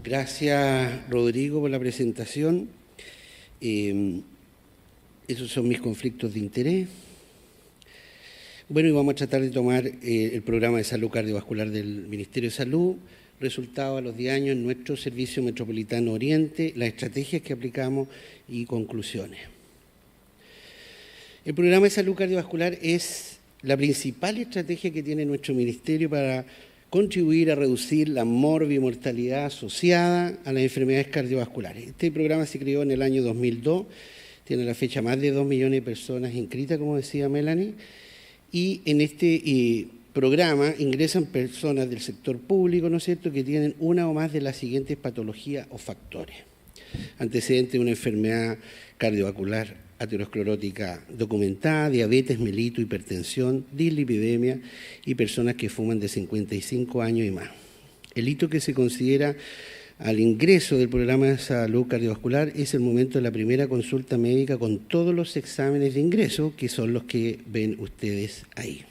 Gracias, Rodrigo, por la presentación. Esos son mis conflictos de interés. Bueno, y vamos a tratar de tomar el programa de salud cardiovascular del Ministerio de Salud, resultados a los 10 años en nuestro Servicio Metropolitano Oriente, las estrategias que aplicamos y conclusiones. El programa de salud cardiovascular es la principal estrategia que tiene nuestro ministerio para contribuir a reducir la morbimortalidad asociada a las enfermedades cardiovasculares. Este programa se creó en el año 2002, tiene a la fecha más de 2 millones de personas inscritas, como decía Melanie, y en este programa ingresan personas del sector público, ¿no es cierto?, que tienen una o más de las siguientes patologías o factores. Antecedentes de una enfermedad cardiovascular aterosclerótica documentada, diabetes, mellitus, hipertensión, dislipidemia y personas que fuman de 55 años y más. El hito que se considera al ingreso del programa de salud cardiovascular es el momento de la primera consulta médica con todos los exámenes de ingreso, que son los que ven ustedes ahí.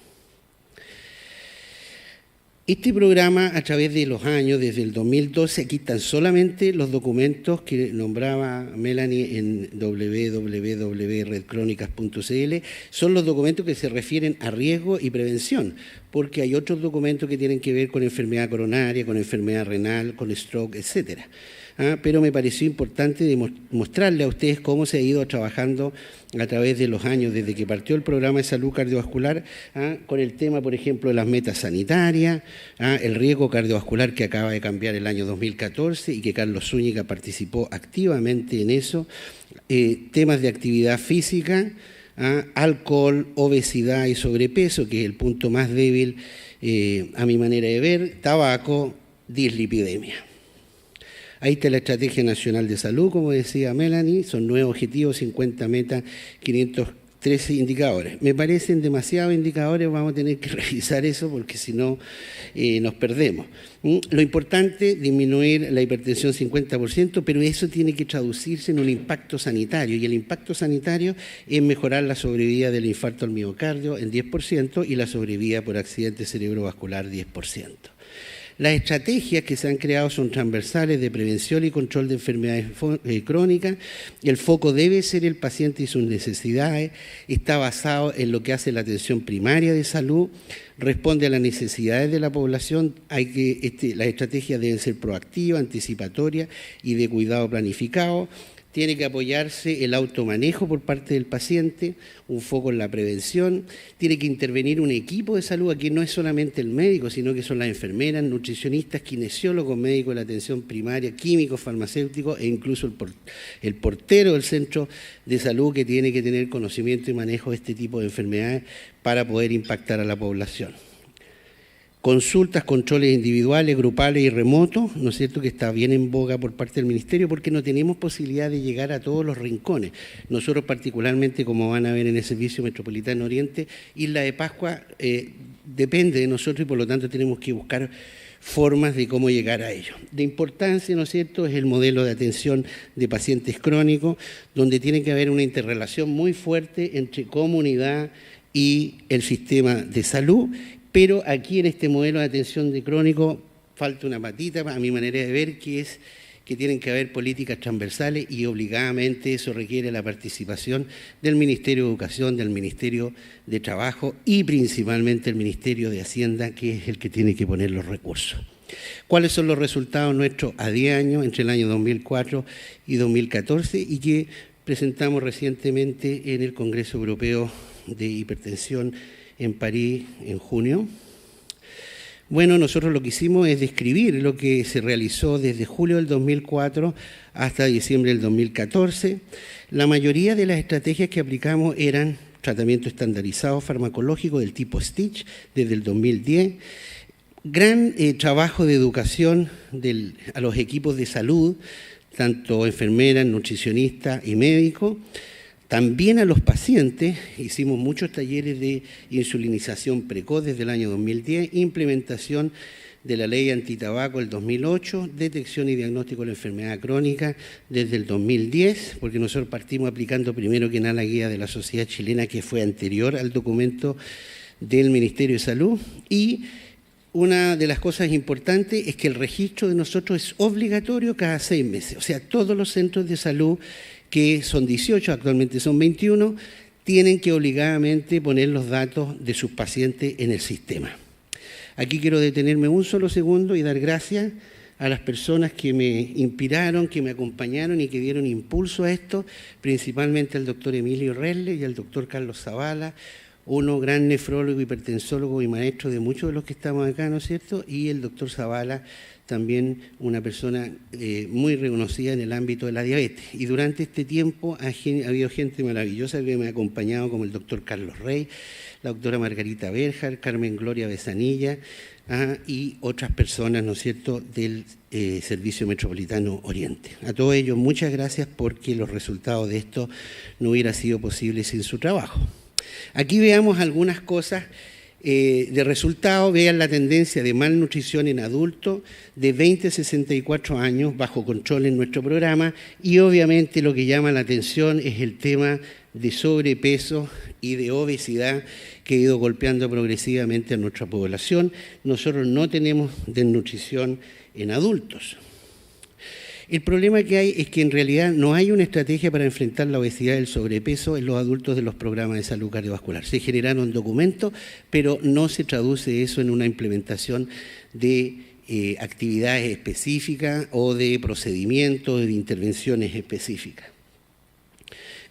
Este programa, a través de los años, desde el 2012, aquí están solamente los documentos que nombraba Melanie en www.redcrónicas.cl, son los documentos que se refieren a riesgo y prevención, porque hay otros documentos que tienen que ver con enfermedad coronaria, con enfermedad renal, con stroke, etcétera. Pero me pareció importante mostrarle a ustedes cómo se ha ido trabajando a través de los años, desde que partió el programa de salud cardiovascular, con el tema, por ejemplo, de las metas sanitarias, el riesgo cardiovascular que acaba de cambiar el año 2014 y que Carlos Zúñiga participó activamente en eso, temas de actividad física, alcohol, obesidad y sobrepeso, que es el punto más débil a mi manera de ver, tabaco, dislipidemia. Ahí está la Estrategia Nacional de Salud, como decía Melanie, son 9 objetivos, 50 metas, 513 indicadores. Me parecen demasiados indicadores, vamos a tener que revisar eso porque si no nos perdemos. Lo importante, disminuir la hipertensión 50%, pero eso tiene que traducirse en un impacto sanitario, y el impacto sanitario es mejorar la sobrevida del infarto al miocardio en 10% y la sobrevida por accidente cerebrovascular 10%. Las estrategias que se han creado son transversales de prevención y control de enfermedades crónicas. El foco debe ser el paciente y sus necesidades. Está basado en lo que hace la atención primaria de salud, responde a las necesidades de la población. Las estrategias deben ser proactivas, anticipatorias y de cuidado planificado. Tiene que apoyarse el automanejo por parte del paciente, un foco en la prevención. Tiene que intervenir un equipo de salud, aquí no es solamente el médico, sino que son las enfermeras, nutricionistas, kinesiólogos, médicos de la atención primaria, químicos, farmacéuticos e incluso el portero del centro de salud, que tiene que tener conocimiento y manejo de este tipo de enfermedades para poder impactar a la población. Consultas, controles individuales, grupales y remotos, ¿no es cierto?, que está bien en boga por parte del Ministerio porque no tenemos posibilidad de llegar a todos los rincones. Nosotros particularmente, como van a ver en el Servicio Metropolitano Oriente, Isla de Pascua depende de nosotros y por lo tanto tenemos que buscar formas de cómo llegar a ello. De importancia, ¿no es cierto?, es el modelo de atención de pacientes crónicos, donde tiene que haber una interrelación muy fuerte entre comunidad y el sistema de salud. Pero aquí en este modelo de atención de crónico falta una patita, a mi manera de ver, que es que tienen que haber políticas transversales y obligadamente eso requiere la participación del Ministerio de Educación, del Ministerio de Trabajo y principalmente el Ministerio de Hacienda, que es el que tiene que poner los recursos. ¿Cuáles son los resultados nuestros a 10 años, entre el año 2004 y 2014, y que presentamos recientemente en el Congreso Europeo de Hipertensión en París en junio? Bueno, nosotros lo que hicimos es describir lo que se realizó desde julio del 2004 hasta diciembre del 2014. La mayoría de las estrategias que aplicamos eran tratamiento estandarizado farmacológico del tipo Stitch desde el 2010, gran trabajo de educación a los equipos de salud, tanto enfermeras, nutricionistas y médicos. También a los pacientes, hicimos muchos talleres de insulinización precoz desde el año 2010, implementación de la ley antitabaco del 2008, detección y diagnóstico de la enfermedad crónica desde el 2010, porque nosotros partimos aplicando primero que nada la guía de la Sociedad Chilena, que fue anterior al documento del Ministerio de Salud, y una de las cosas importantes es que el registro de nosotros es obligatorio cada 6 meses. O sea, todos los centros de salud, que son 18, actualmente son 21, tienen que obligadamente poner los datos de sus pacientes en el sistema. Aquí quiero detenerme un solo segundo y dar gracias a las personas que me inspiraron, que me acompañaron y que dieron impulso a esto, principalmente al doctor Emilio Resle y al doctor Carlos Zavala, uno gran nefrólogo, hipertensólogo y maestro de muchos de los que estamos acá, ¿no es cierto? Y el doctor Zavala, también una persona muy reconocida en el ámbito de la diabetes. Y durante este tiempo ha habido gente maravillosa que me ha acompañado, como el doctor Carlos Rey, la doctora Margarita Berjar, Carmen Gloria Besanilla, y otras personas, ¿no es cierto?, del Servicio Metropolitano Oriente. A todos ellos, muchas gracias, porque los resultados de esto no hubiera sido posible sin su trabajo. Aquí veamos algunas cosas de resultado. Vean la tendencia de malnutrición en adultos de 20 a 64 años bajo control en nuestro programa, y obviamente lo que llama la atención es el tema de sobrepeso y de obesidad, que ha ido golpeando progresivamente a nuestra población. Nosotros no tenemos desnutrición en adultos. El problema que hay es que en realidad no hay una estrategia para enfrentar la obesidad y el sobrepeso en los adultos de los programas de salud cardiovascular. Se generaron documentos, pero no se traduce eso en una implementación de actividades específicas o de procedimientos, de intervenciones específicas.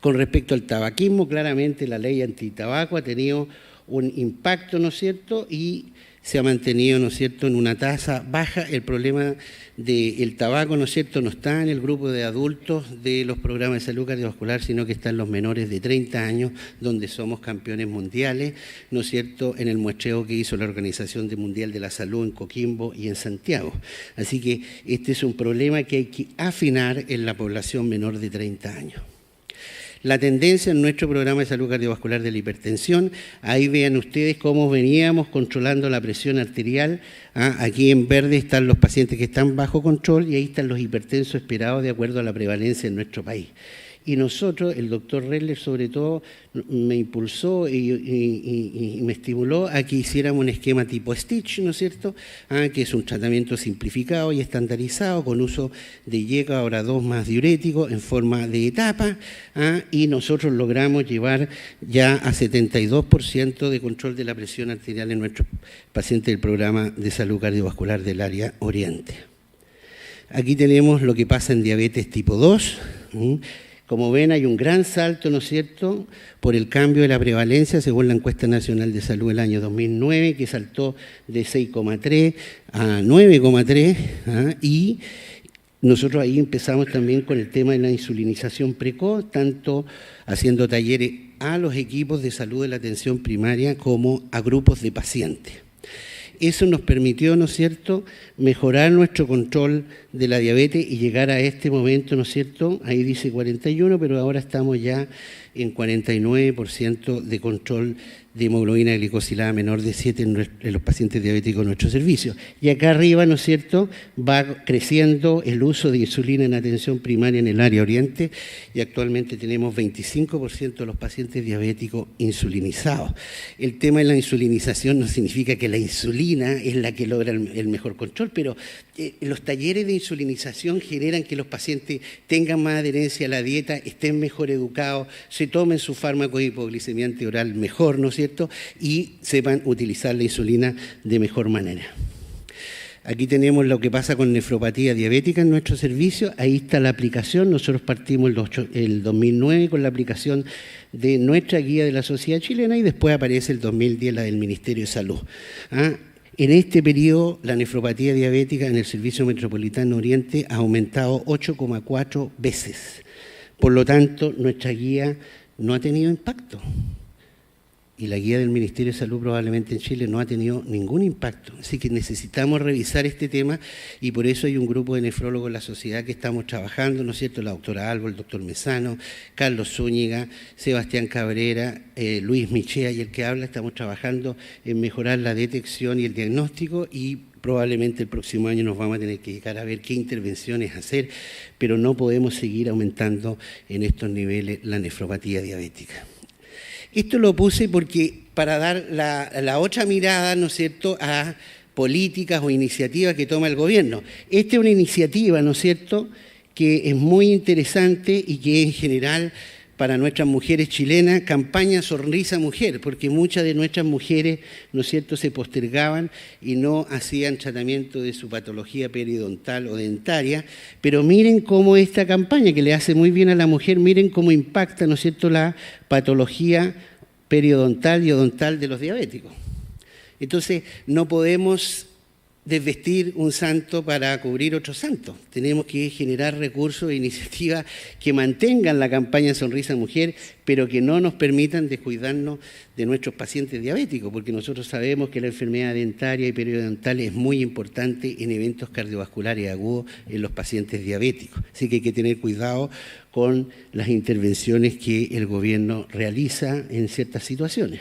Con respecto al tabaquismo, claramente la ley antitabaco ha tenido un impacto, ¿no es cierto?, y se ha mantenido, ¿no es cierto?, en una tasa baja. El problema del tabaco, ¿no es cierto?, no está en el grupo de adultos de los programas de salud cardiovascular, sino que está en los menores de 30 años, donde somos campeones mundiales, ¿no es cierto?, en el muestreo que hizo la Organización Mundial de la Salud en Coquimbo y en Santiago. Así que este es un problema que hay que afinar en la población menor de 30 años. La tendencia en nuestro programa de salud cardiovascular de la hipertensión, ahí vean ustedes cómo veníamos controlando la presión arterial. Aquí en verde están los pacientes que están bajo control y ahí están los hipertensos esperados de acuerdo a la prevalencia en nuestro país. Y nosotros, el doctor Redler sobre todo, me impulsó y me estimuló a que hiciéramos un esquema tipo Stitch, ¿no es cierto?, que es un tratamiento simplificado y estandarizado con uso de IECA, ahora 2 más diuréticos, en forma de etapa, y nosotros logramos llevar ya a 72% de control de la presión arterial en nuestros pacientes del programa de salud cardiovascular del área oriente. Aquí tenemos lo que pasa en diabetes tipo 2. Como ven, hay un gran salto, ¿no es cierto?, por el cambio de la prevalencia, según la Encuesta Nacional de Salud del año 2009, que saltó de 6,3 a 9,3, y nosotros ahí empezamos también con el tema de la insulinización precoz, tanto haciendo talleres a los equipos de salud de la atención primaria como a grupos de pacientes. Eso nos permitió, ¿no es cierto?, mejorar nuestro control de la diabetes y llegar a este momento, ¿no es cierto?, ahí dice 41, pero ahora estamos ya en 49% de control de hemoglobina glicosilada menor de 7 en los pacientes diabéticos en nuestro servicio. Y acá arriba, ¿no es cierto?, va creciendo el uso de insulina en atención primaria en el área oriente, y actualmente tenemos 25% de los pacientes diabéticos insulinizados. El tema de la insulinización no significa que la insulina es la que logra el mejor control, pero los talleres de insulinización generan que los pacientes tengan más adherencia a la dieta, estén mejor educados, se tomen su fármaco de hipoglicemiante oral mejor, ¿no es cierto?, y sepan utilizar la insulina de mejor manera. Aquí tenemos lo que pasa con nefropatía diabética en nuestro servicio. Ahí está la aplicación. Nosotros partimos el 2009 con la aplicación de nuestra guía de la Sociedad Chilena, y después aparece el 2010 la del Ministerio de Salud. En este periodo, la nefropatía diabética en el Servicio Metropolitano Oriente ha aumentado 8,4 veces. Por lo tanto, nuestra guía no ha tenido impacto. Y la guía del Ministerio de Salud probablemente en Chile no ha tenido ningún impacto. Así que necesitamos revisar este tema, y por eso hay un grupo de nefrólogos en la sociedad que estamos trabajando, ¿no es cierto?, la doctora Albo, el doctor Mesano, Carlos Zúñiga, Sebastián Cabrera, Luis Michea y el que habla. Estamos trabajando en mejorar la detección y el diagnóstico, y probablemente el próximo año nos vamos a tener que dedicar a ver qué intervenciones hacer, pero no podemos seguir aumentando en estos niveles la nefropatía diabética. Esto lo puse porque para dar la otra mirada, ¿no es cierto?, a políticas o iniciativas que toma el gobierno. Esta es una iniciativa, ¿no es cierto?, que es muy interesante y que en general para nuestras mujeres chilenas, campaña Sonrisa Mujer, porque muchas de nuestras mujeres, ¿no es cierto?, se postergaban y no hacían tratamiento de su patología periodontal o dentaria, pero miren cómo esta campaña, que le hace muy bien a la mujer, miren cómo impacta, ¿no es cierto?, la patología periodontal y odontal de los diabéticos. Entonces, no podemos desvestir un santo para cubrir otro santo. Tenemos que generar recursos e iniciativas que mantengan la campaña Sonrisa Mujer, pero que no nos permitan descuidarnos de nuestros pacientes diabéticos, porque nosotros sabemos que la enfermedad dentaria y periodontal es muy importante en eventos cardiovasculares agudos en los pacientes diabéticos. Así que hay que tener cuidado con las intervenciones que el gobierno realiza en ciertas situaciones.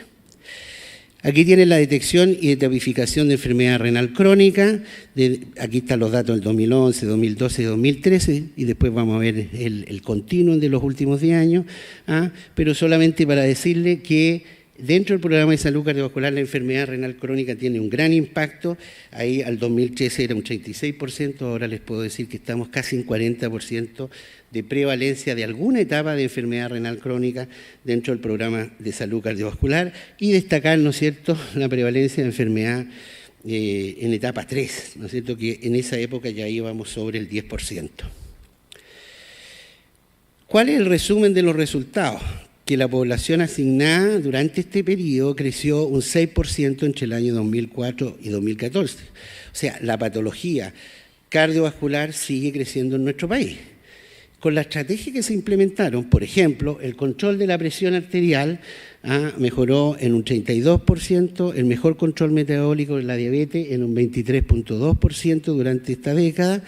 Aquí tienen la detección y tipificación de enfermedad renal crónica. Aquí están los datos del 2011, 2012 y 2013, y después vamos a ver el continuum de los últimos 10 años. Pero solamente para decirle que dentro del programa de salud cardiovascular la enfermedad renal crónica tiene un gran impacto. Ahí al 2013 era un 36%, ahora les puedo decir que estamos casi en 40% de prevalencia de alguna etapa de enfermedad renal crónica dentro del programa de salud cardiovascular, y destacar, ¿no es cierto?, la prevalencia de enfermedad en etapa 3, ¿no es cierto?, que en esa época ya íbamos sobre el 10%. ¿Cuál es el resumen de los resultados? Que la población asignada durante este periodo creció un 6% entre el año 2004 y 2014. O sea, la patología cardiovascular sigue creciendo en nuestro país. Con la estrategia que se implementaron, por ejemplo, el control de la presión arterial mejoró en un 32%, el mejor control metabólico de la diabetes en un 23.2% durante esta década,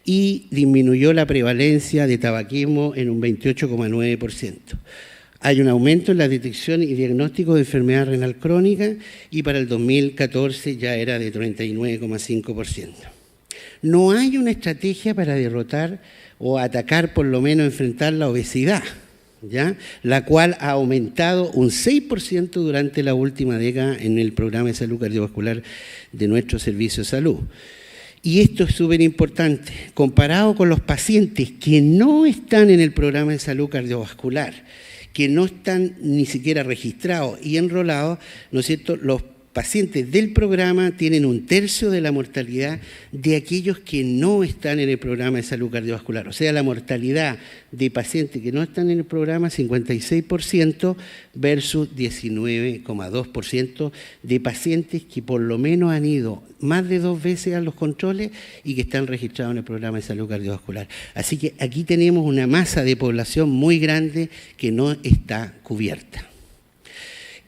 y disminuyó la prevalencia de tabaquismo en un 28,9%. Hay un aumento en la detección y diagnóstico de enfermedad renal crónica, y para el 2014 ya era de 39,5%. No hay una estrategia para derrotar o atacar, por lo menos enfrentar la obesidad, ¿ya?, la cual ha aumentado un 6% durante la última década en el programa de salud cardiovascular de nuestro servicio de salud. Y esto es súper importante, comparado con los pacientes que no están en el programa de salud cardiovascular, que no están ni siquiera registrados y enrolados, ¿no es cierto?, los pacientes del programa tienen un tercio de la mortalidad de aquellos que no están en el programa de salud cardiovascular. O sea, la mortalidad de pacientes que no están en el programa, 56% versus 19,2% de pacientes que por lo menos han ido más de 2 veces a los controles y que están registrados en el programa de salud cardiovascular. Así que aquí tenemos una masa de población muy grande que no está cubierta.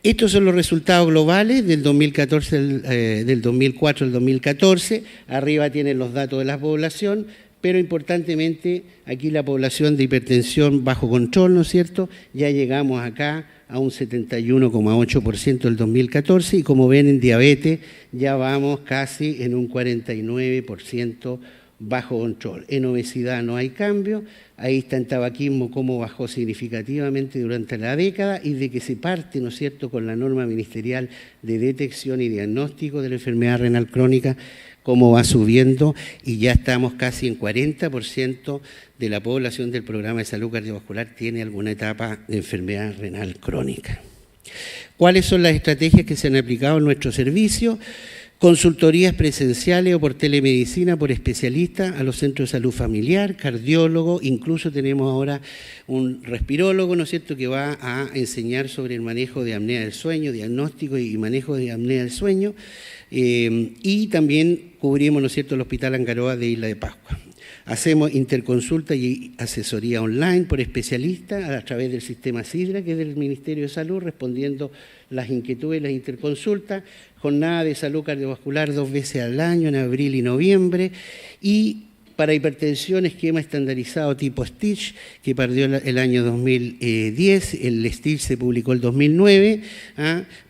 Estos son los resultados globales del 2014, del 2004 al 2014. Arriba tienen los datos de la población, pero importantemente aquí la población de hipertensión bajo control, ¿no es cierto? Ya llegamos acá a un 71,8% del 2014, y como ven en diabetes ya vamos casi en un 49% bajo control. En obesidad no hay cambio. Ahí está en tabaquismo cómo bajó significativamente durante la década, y de que se parte, ¿no es cierto?, con la norma ministerial de detección y diagnóstico de la enfermedad renal crónica, cómo va subiendo, y ya estamos casi en 40% de la población del programa de salud cardiovascular tiene alguna etapa de enfermedad renal crónica. ¿Cuáles son las estrategias que se han aplicado en nuestro servicio? Consultorías presenciales o por telemedicina por especialistas a los centros de salud familiar, cardiólogo, incluso tenemos ahora un respirólogo, ¿no es cierto?, que va a enseñar sobre el manejo de apnea del sueño, diagnóstico y manejo de apnea del sueño, y también cubrimos, ¿no es cierto?, el Hospital Angaroa de Isla de Pascua. Hacemos interconsulta y asesoría online por especialistas a través del sistema SIDRA, que es del Ministerio de Salud, respondiendo las inquietudes y las interconsultas. Jornada de salud cardiovascular 2 veces al año, en abril y noviembre. Y para hipertensión, esquema estandarizado tipo Stitch, que partió el año 2010. El Stitch se publicó el 2009,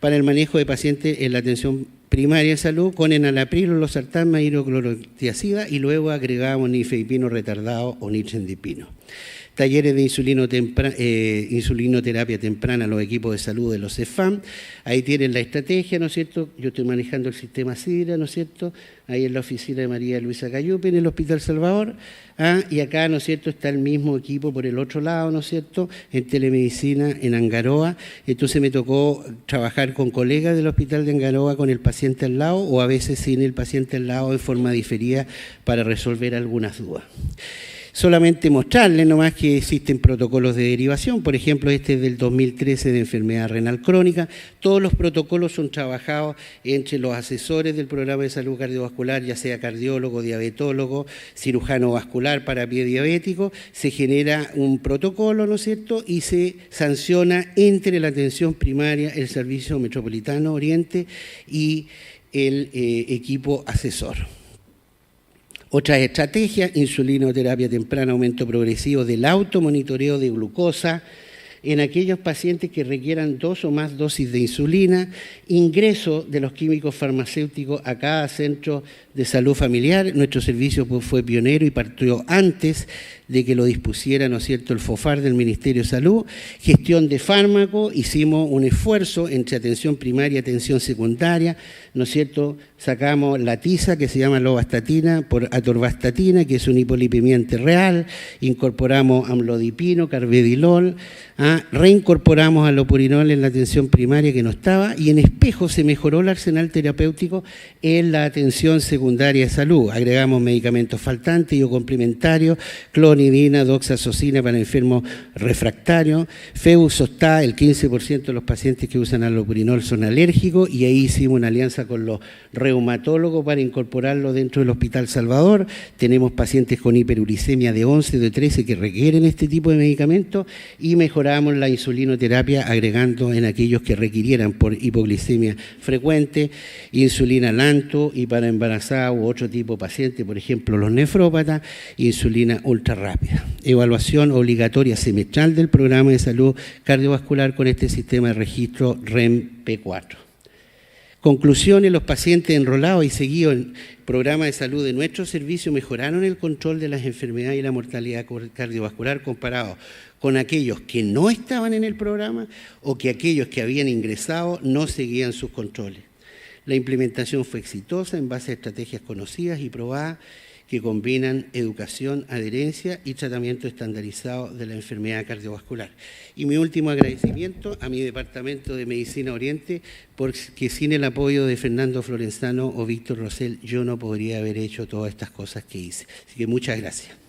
para el manejo de pacientes en la atención primaria de salud con enalapril, losartán, hidroclorotiazida, y luego agregamos nifedipino retardado o nitrodipino. talleres de insulinoterapia temprana a los equipos de salud de los CEFAM. Ahí tienen la estrategia, ¿no es cierto? Yo estoy manejando el sistema SIDRA, ¿no es cierto? Ahí en la oficina de María Luisa Cayupe, en el Hospital Salvador. Y acá, ¿no es cierto?, está el mismo equipo por el otro lado, ¿no es cierto?, en telemedicina en Angaroa. Entonces me tocó trabajar con colegas del Hospital de Angaroa con el paciente al lado o a veces sin el paciente al lado en forma diferida para resolver algunas dudas. Solamente mostrarles nomás que existen protocolos de derivación, por ejemplo, este es del 2013 de enfermedad renal crónica. Todos los protocolos son trabajados entre los asesores del programa de salud cardiovascular, ya sea cardiólogo, diabetólogo, cirujano vascular para pie diabético. Se genera un protocolo, ¿no es cierto?, y se sanciona entre la atención primaria, el Servicio Metropolitano Oriente y el equipo asesor. Otras estrategias: insulinoterapia temprana, aumento progresivo del automonitoreo de glucosa en aquellos pacientes que requieran 2 o más dosis de insulina, ingreso de los químicos farmacéuticos a cada centro de salud familiar. Nuestro servicio fue pionero y partió antes de que lo dispusiera, ¿no es cierto?, el FOFAR del Ministerio de Salud. Gestión de fármacos, hicimos un esfuerzo entre atención primaria y atención secundaria, ¿no es cierto? Sacamos la tiza que se llama lovastatina por atorvastatina, que es un hipolipemiante real, incorporamos amlodipino, carvedilol, reincorporamos alopurinol en la atención primaria que no estaba, y en espejo se mejoró el arsenal terapéutico en la atención secundaria de salud. Agregamos medicamentos faltantes y o complementarios, clonidina, doxazocina para enfermos refractarios, Febuxostat. El 15% de los pacientes que usan alopurinol son alérgicos, y ahí hicimos una alianza con los reumatólogos para incorporarlo dentro del Hospital Salvador. Tenemos pacientes con hiperuricemia de 11, de 13 que requieren este tipo de medicamentos, y mejoramos la insulinoterapia agregando en aquellos que requirieran por hipoglicemia frecuente, insulina lanto, y para embarazadas u otro tipo de pacientes, por ejemplo los nefrópatas, insulina ultra rápida. Evaluación obligatoria semestral del programa de salud cardiovascular con este sistema de registro REM P4. Conclusiones: los pacientes enrolados y seguidos en programa de salud de nuestro servicio mejoraron el control de las enfermedades y la mortalidad cardiovascular comparado con aquellos que no estaban en el programa o que aquellos que habían ingresado no seguían sus controles. La implementación fue exitosa en base a estrategias conocidas y probadas que combinan educación, adherencia y tratamiento estandarizado de la enfermedad cardiovascular. Y mi último agradecimiento a mi Departamento de Medicina Oriente, porque sin el apoyo de Fernando Florenzano o Víctor Rosell yo no podría haber hecho todas estas cosas que hice. Así que muchas gracias.